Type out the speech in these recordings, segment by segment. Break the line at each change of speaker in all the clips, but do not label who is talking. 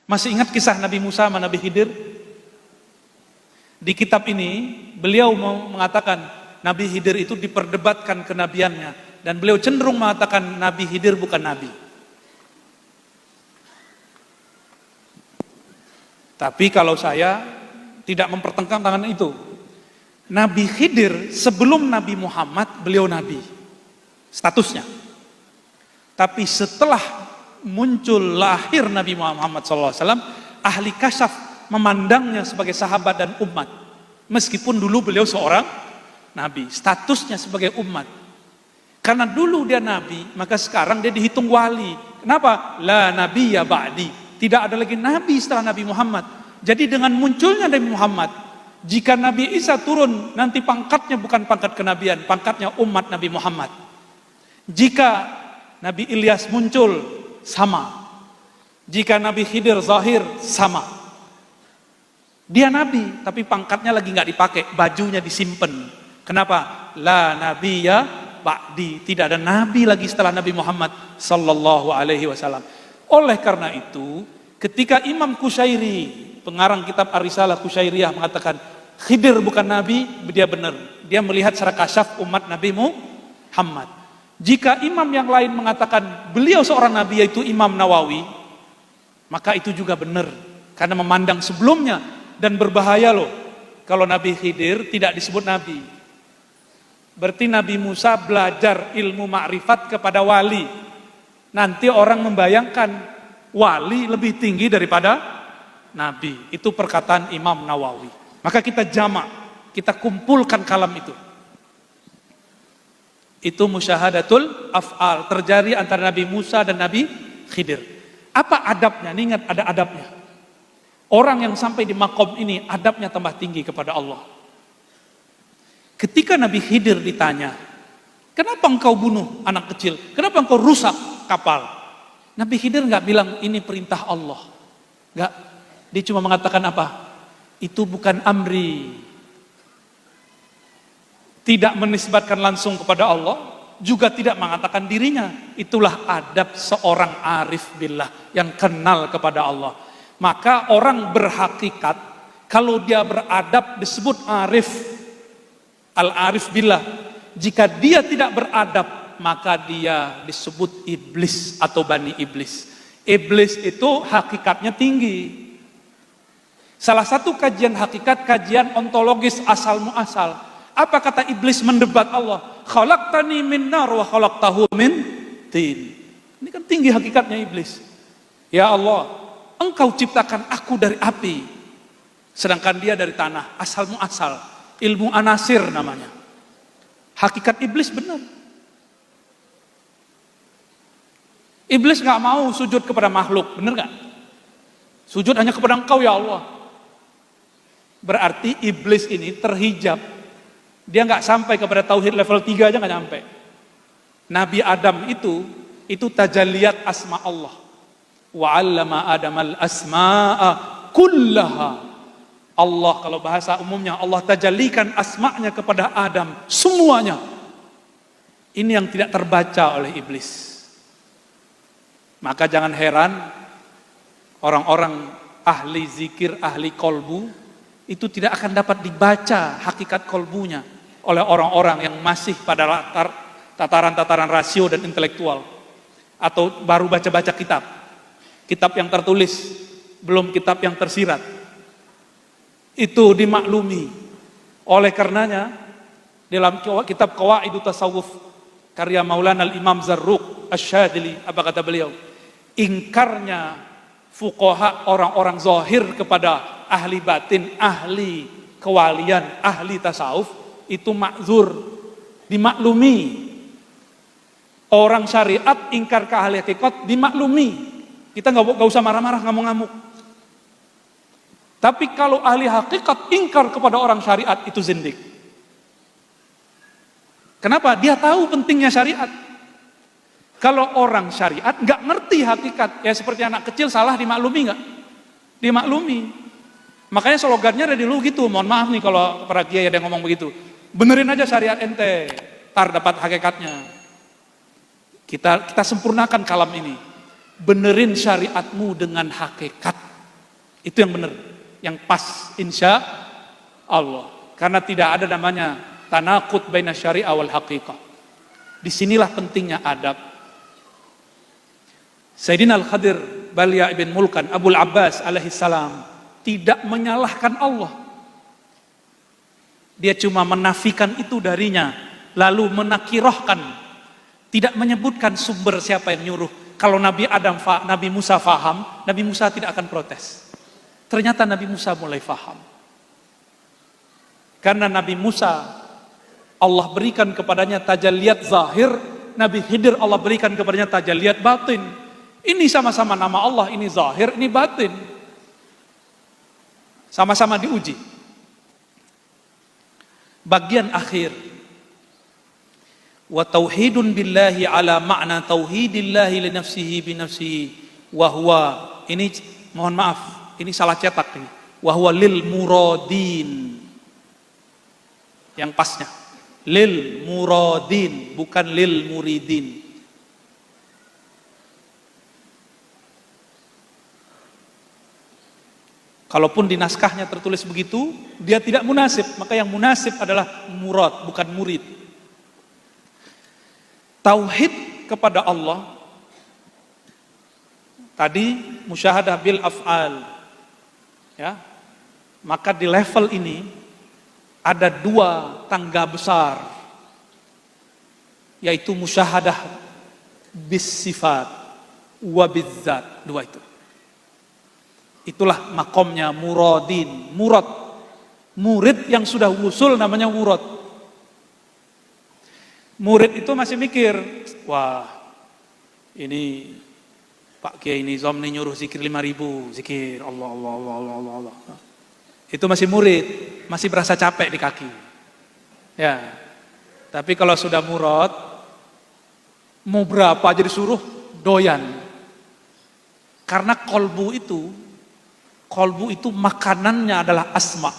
Masih ingat kisah Nabi Musa sama Nabi Khidir? Di kitab ini beliau mengatakan Nabi Khidir itu diperdebatkan kenabiannya, dan beliau cenderung mengatakan Nabi Khidir bukan nabi. Tapi kalau saya tidak mempertentangkan itu, Nabi Khidir sebelum Nabi Muhammad beliau nabi statusnya. Tapi setelah muncul lahir Nabi Muhammad SAW, ahli kasyaf memandangnya sebagai sahabat dan umat. Meskipun dulu beliau seorang nabi, statusnya sebagai umat. Karena dulu dia nabi, maka sekarang dia dihitung wali. Kenapa? La nabiyya ba'di. Tidak ada lagi nabi setelah Nabi Muhammad. Jadi dengan munculnya Nabi Muhammad, jika Nabi Isa turun, nanti pangkatnya bukan pangkat kenabian, pangkatnya umat Nabi Muhammad. Jika Nabi Ilyas muncul, sama. Jika Nabi Khidir zahir, sama. Dia nabi, tapi pangkatnya lagi nggak dipakai, bajunya disimpan. Kenapa? La nabiyya ba'di. Tidak ada nabi lagi setelah Nabi Muhammad sallallahu alaihi wasallam. Oleh karena itu, ketika Imam Qushairi, pengarang kitab Ar-Risalah Qushairiyah, mengatakan Khidir bukan nabi, dia benar. Dia melihat secara kasyaf umat Nabi Muhammad. Jika imam yang lain mengatakan beliau seorang nabi, yaitu Imam Nawawi, maka itu juga benar, karena memandang sebelumnya. Dan berbahaya loh kalau Nabi Khidir tidak disebut nabi. Berarti Nabi Musa belajar ilmu ma'rifat kepada wali. Nanti orang membayangkan wali lebih tinggi daripada nabi. Itu perkataan Imam Nawawi. Maka kita jamak, kita kumpulkan kalam itu. Itu musyahadatul af'al, terjadi antara Nabi Musa dan Nabi Khidir. Apa adabnya? Ini ingat, ada adabnya. Orang yang sampai di makom ini adabnya tambah tinggi kepada Allah. Ketika Nabi Khidir ditanya, kenapa engkau bunuh anak kecil? Kenapa engkau rusak kapal? Nabi Khidir nggak bilang ini perintah Allah. Nggak. Dia cuma mengatakan apa? Itu bukan amri. Tidak menisbatkan langsung kepada Allah, juga tidak mengatakan dirinya. Itulah adab seorang arif billah yang kenal kepada Allah. Maka orang berhakikat, kalau dia beradab disebut arif, al-arif billah. Jika dia tidak beradab, maka dia disebut iblis atau bani iblis. Iblis itu hakikatnya tinggi. Salah satu kajian hakikat, kajian ontologis asal muasal. Apa kata iblis mendebat Allah? Khalaqtani min nar wa khalaqtahu min tin. Ini kan tinggi hakikatnya iblis. Ya Allah, engkau ciptakan aku dari api, sedangkan dia dari tanah, asal muasal. Ilmu anasir namanya. Hakikat iblis benar. Iblis gak mau sujud kepada makhluk, benar gak? Sujud hanya kepada engkau ya Allah. Berarti iblis ini terhijab. Dia nggak sampai kepada tauhid level 3 aja nggak nyampe. Nabi Adam itu tajalliyat asma Allah. Wa 'allama Adamal asma'a kullaha. Allah kalau bahasa umumnya, Allah tajallikan asma'nya kepada Adam semuanya. Ini yang tidak terbaca oleh iblis. Maka jangan heran orang-orang ahli zikir, ahli kolbu itu tidak akan dapat dibaca hakikat kolbunya oleh orang-orang yang masih pada tataran-tataran rasio dan intelektual, atau baru baca-baca kitab yang tertulis, belum kitab yang tersirat. Itu dimaklumi. Oleh karenanya dalam kitab Qawaidut Tasawuf karya Maulana Al-Imam Zarruq Asy-Syadzili, apa kata beliau? Ingkarnya fuqaha, orang-orang zahir kepada ahli batin, ahli kewalian, ahli tasawuf, itu makzur, dimaklumi. Orang syariat ingkar ke ahli hakikat, dimaklumi. Kita nggak usah marah-marah, ngamuk-ngamuk. Tapi kalau ahli hakikat ingkar kepada orang syariat, itu zindik. Kenapa? Dia tahu pentingnya syariat. Kalau orang syariat nggak ngerti hakikat, ya seperti anak kecil salah dimaklumi nggak? Dimaklumi. Makanya slogannya dari dulu gitu. Mohon maaf nih kalau para kiai ada yang ngomong begitu. Benerin aja syariat ente, tar dapat hakikatnya. Kita sempurnakan kalam ini. Benerin syariatmu dengan hakikat. Itu yang benar, yang pas insya Allah. Karena tidak ada namanya tanaqud baina syariah wal haqiqah. Disinilah pentingnya adab. Sayyidina Al-Khadir Balya ibn Mulkan Abul Abbas alaihi salam tidak menyalahkan Allah. Dia cuma menafikan itu darinya, lalu menakirahkan, tidak menyebutkan sumber siapa yang nyuruh. Kalau Nabi Musa faham, Nabi Musa tidak akan protes. Ternyata Nabi Musa mulai faham. Karena Nabi Musa Allah berikan kepadanya tajalliyat zahir, Nabi Khidir Allah berikan kepadanya tajalliyat batin. Ini sama-sama nama Allah, ini zahir, ini batin. Sama-sama diuji. Bagian akhir. Wa tauhidun billahi ala ma'na tauhidillahi li nafsihi bi nafsihi wa huwa, ini mohon maaf, ini salah cetak ini. Wa huwa lil muradin. Yang pasnya lil muradin, bukan lil muridin. Kalaupun di naskahnya tertulis begitu, dia tidak munasib. Maka yang munasib adalah murad, bukan murid. Tauhid kepada Allah, tadi musyahadah bil af'al, ya. Maka di level ini ada dua tangga besar, yaitu musyahadah bis sifat wa bizzat, dua itu. Itulah makomnya muradin, murad. Murid yang sudah wusul namanya murad. Murid itu masih mikir, wah ini Pak Kiai Nizam nih nyuruh zikir 5.000, zikir Allah, Allah, Allah, Allah, Allah, Allah. Itu masih murid, masih berasa capek di kaki. Ya. Tapi kalau sudah murad, mau berapa aja disuruh, doyan. Karena kolbu itu makanannya adalah asma.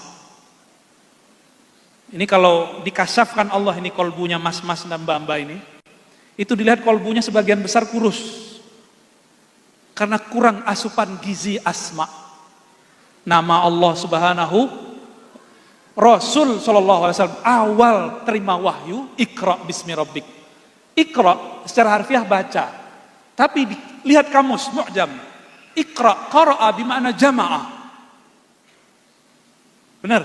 Ini kalau dikasyafkan Allah ini kolbunya mas-mas dan mbak-mbak ini, itu dilihat kolbunya sebagian besar kurus. Karena kurang asupan gizi asma. Nama Allah Subhanahu, Rasul sallallahu alaihi wasallam awal terima wahyu, Iqra bismi rabbik. Iqra secara harfiah baca. Tapi lihat kamus mu'jam. Iqra, qara'a bima'na jama'ah. Benar?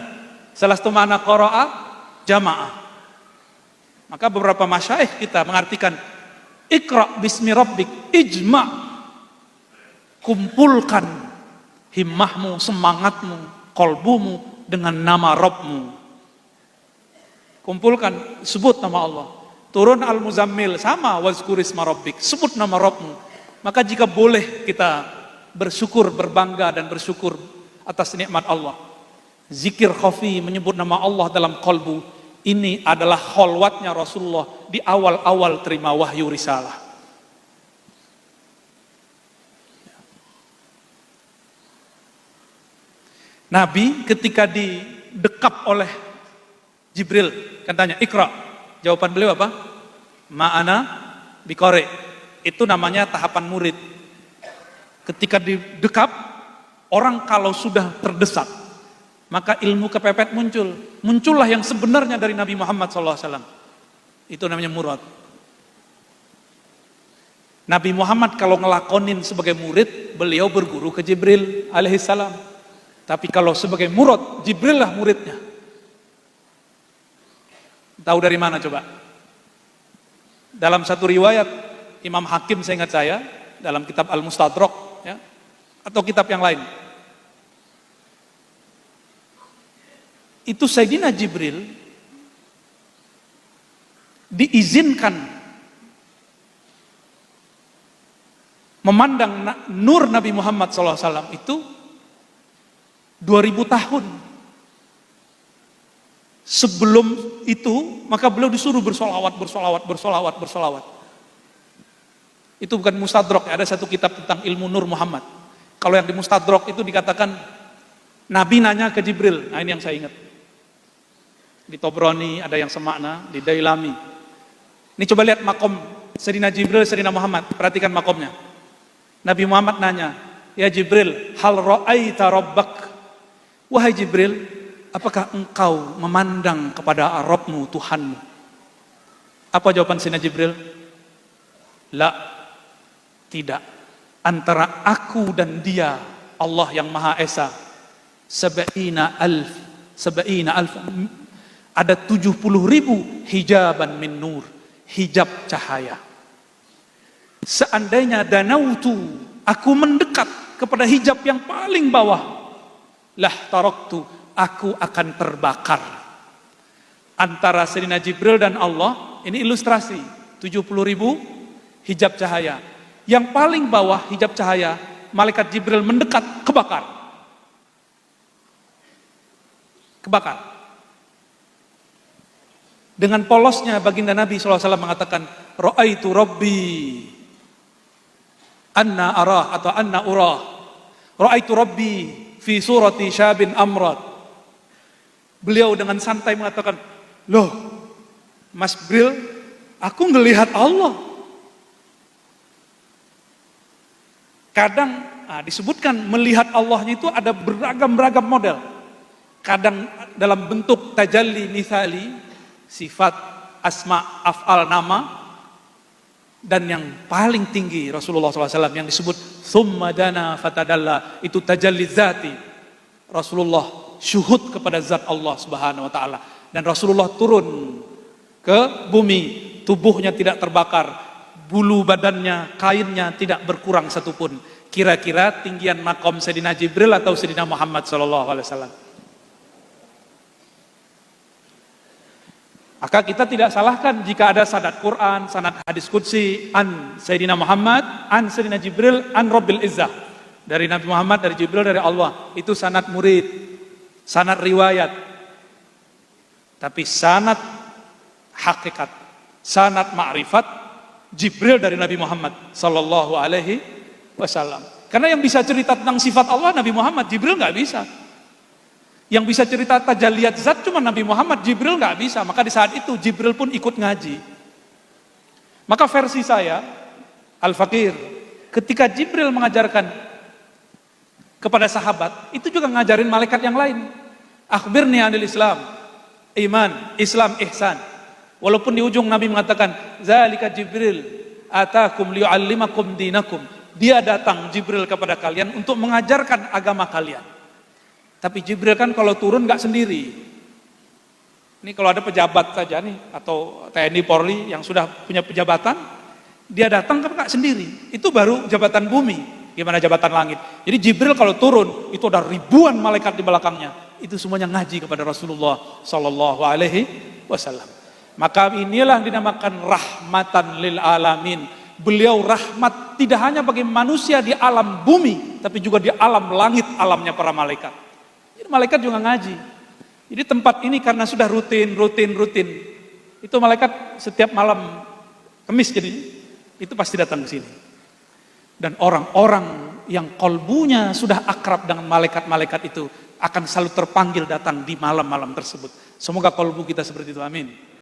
Salah satu makna qara'a, jama'ah. Maka beberapa masyayikh kita mengartikan Iqra bismi rabbik, ijma'. Kumpulkan himmahmu, semangatmu, kolbumu dengan nama Rabbmu. Kumpulkan, sebut nama Allah. Turun Al-Muzammil, sama wazkurisma rabbik, sebut nama Rabbmu. Maka jika boleh kita bersyukur, berbangga dan bersyukur atas nikmat Allah. Zikir khafi, menyebut nama Allah dalam kolbu, ini adalah kholwatnya Rasulullah di awal-awal terima wahyu risalah. Nabi ketika didekap oleh Jibril, katanya Iqra, jawaban beliau apa? Ma'ana biqari. Itu namanya tahapan murid. Ketika didekap, orang kalau sudah terdesak, maka ilmu kepepet muncul. Muncullah yang sebenarnya dari Nabi Muhammad SAW. Itu namanya murad. Nabi Muhammad kalau ngelakonin sebagai murid, beliau berguru ke Jibril alaihissalam. Tapi kalau sebagai murad, Jibril lah muridnya. Tahu dari mana coba? Dalam satu riwayat, Imam Hakim seingat saya, dalam kitab Al-Mustadrak, ya, atau kitab yang lain, itu Sayyidina Jibril diizinkan memandang nur Nabi Muhammad SAW itu 2000 tahun. Sebelum itu, maka beliau disuruh bersolawat. Itu bukan Mustadrak, ada satu kitab tentang ilmu Nur Muhammad. Kalau yang di Mustadrak itu dikatakan Nabi nanya ke Jibril. Nah ini yang saya ingat. Di Tobroni ada yang semakna, di Dailami. Ini coba lihat makom Sayyidina Jibril, Sayyidina Muhammad. Perhatikan makomnya. Nabi Muhammad nanya, "Ya Jibril, hal ra'aita rabbak?" Wahai Jibril, apakah engkau memandang kepada Rabbmu, Tuhanmu? Apa jawaban Sayyidina Jibril? La, tidak. Antara aku dan dia, Allah yang Maha Esa, sab'ina alf, ada 70.000 hijaban min nur, hijab cahaya. Seandainya danautu, aku mendekat kepada hijab yang paling bawah, lah taraktu, aku akan terbakar. Antara Sayyidina Jibril dan Allah, ini ilustrasi, 70.000 hijab cahaya. Yang paling bawah hijab cahaya, malaikat Jibril mendekat, kebakar. Kebakar. Dengan polosnya baginda Nabi SAW mengatakan, "Ra'aitu Rabbi anna arah atau anna urah. Ra'aitu Rabbi fi surati syabin amrad." Beliau dengan santai mengatakan, "Loh, Mas Bril, aku ngelihat Allah." Kadang disebutkan melihat Allahnya itu ada beragam-beragam model. Kadang dalam bentuk tajalli misali, sifat, asma, af'al, nama. Dan yang paling tinggi Rasulullah SAW yang disebut thumma dana fatadalla, itu tajalli zati. Rasulullah syuhud kepada zat Allah Subhanahu wa taala, dan Rasulullah turun ke bumi, tubuhnya tidak terbakar, bulu badannya, kainnya tidak berkurang satupun. Kira-kira tinggian makom Sayyidina Jibril atau Sayyidina Muhammad SAW. Maka kita tidak salahkan jika ada sanad Quran, sanad hadis qudsi, an Sayyidina Muhammad, an Sayyidina Jibril, an Rabbil Izzah. Dari Nabi Muhammad, dari Jibril, dari Allah. Itu sanad murid, sanad riwayat. Tapi sanad hakikat, sanad ma'rifat, Jibril dari Nabi Muhammad sallallahu alaihi wasallam. Karena yang bisa cerita tentang sifat Allah Nabi Muhammad, Jibril nggak bisa. Yang bisa cerita tajalliyat zat cuma Nabi Muhammad, Jibril nggak bisa. Maka di saat itu Jibril pun ikut ngaji. Maka versi saya, Al-Fakir, ketika Jibril mengajarkan kepada sahabat, itu juga ngajarin malaikat yang lain. Akhbirni anil Islam, iman, Islam, ihsan. Walaupun di ujung Nabi mengatakan, zalika Jibril atakum liyu'allimakum dinakum. Dia datang Jibril kepada kalian untuk mengajarkan agama kalian. Tapi Jibril kan kalau turun nggak sendiri. Ini kalau ada pejabat saja nih, atau TNI Polri yang sudah punya pejabatan, dia datang kan nggak sendiri. Itu baru jabatan bumi, gimana jabatan langit. Jadi Jibril kalau turun, itu ada ribuan malaikat di belakangnya. Itu semuanya ngaji kepada Rasulullah Sallallahu Alaihi Wasallam. Maka inilah dinamakan rahmatan lil alamin. Beliau rahmat tidak hanya bagi manusia di alam bumi, tapi juga di alam langit, alamnya para malaikat. Jadi malaikat juga ngaji. Jadi tempat ini karena sudah rutin. Itu malaikat setiap malam Kamis jadi itu pasti datang ke sini. Dan orang-orang yang kolbunya sudah akrab dengan malaikat-malaikat itu akan selalu terpanggil datang di malam-malam tersebut. Semoga kolbu kita seperti itu, amin.